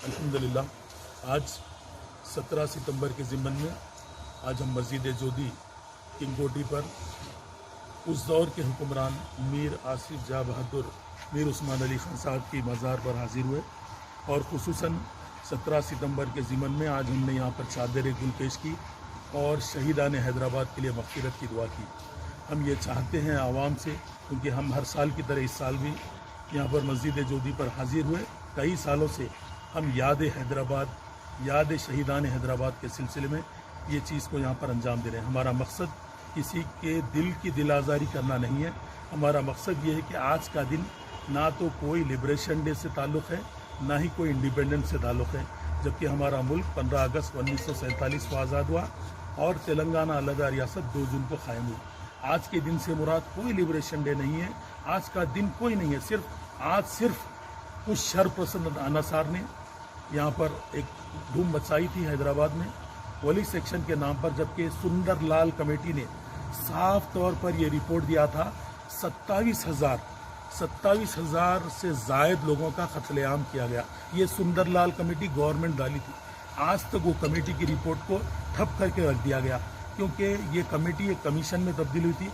अल्हम्दुलिल्लाह आज 17 सितंबर के ज़िम्मन में आज हम मस्जिद जोधी किंग कोठी पर उस दौर के हुक्मरान मीर आसिफ जा बहादुर मीर उस्मान अली खान साहब की मज़ार पर हाजिर हुए और खुसूसन 17 सितंबर के ज़िम्मन में आज हमने यहाँ पर चादर गुल पेश की और शहीदान हैदराबाद के लिए मग़फ़िरत की दुआ की। हम ये चाहते हैं आवाम से, क्योंकि हम हर साल की तरह इस साल भी यहाँ पर मस्जिद जोधी पर हाजिर हुए। कई सालों से हम याद हैदराबाद, याद शहीदान हैदराबाद के सिलसिले में ये चीज़ को यहाँ पर अंजाम दे रहे हैं। हमारा मकसद किसी के दिल की दिल आज़ारी करना नहीं है। हमारा मकसद ये है कि आज का दिन ना तो कोई लिबरेशन डे से ताल्लुक़ है, ना ही कोई इंडिपेंडेंस से ताल्लुक़ है, जबकि हमारा मुल्क 15 अगस्त 1947 को आज़ाद हुआ और तेलंगाना अलहदा रियासत 2 जून को क़ायम हुई। आज के दिन से मुराद कोई लिबरेशन डे नहीं है। आज का दिन कोई नहीं है। सिर्फ कुछ शरपसंद अनासार ने यहाँ पर एक धूम मचाई थी हैदराबाद में वली सेक्शन के नाम पर, जबकि सुंदरलाल कमेटी ने साफ तौर पर ये रिपोर्ट दिया था 27,000 से ज़ायद लोगों का कत्लेआम किया गया। ये सुंदरलाल कमेटी गवर्नमेंट डाली थी। आज तक वो कमेटी की रिपोर्ट को ठप करके रख दिया गया, क्योंकि ये कमेटी एक कमीशन में तब्दील हुई थी।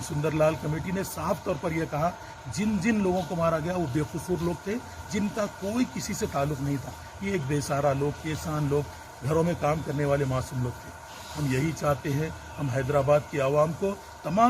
सुंदरलाल कमेटी ने साफ तौर पर यह कहा जिन जिन लोगों को मारा गया वो बेकसूर लोग थे, जिनका कोई किसी से ताल्लुक़ नहीं था। ये एक बेसहारा लोग, किसान लोग, घरों में काम करने वाले मासूम लोग थे। हम यही चाहते हैं, हम हैदराबाद की आवाम को तमाम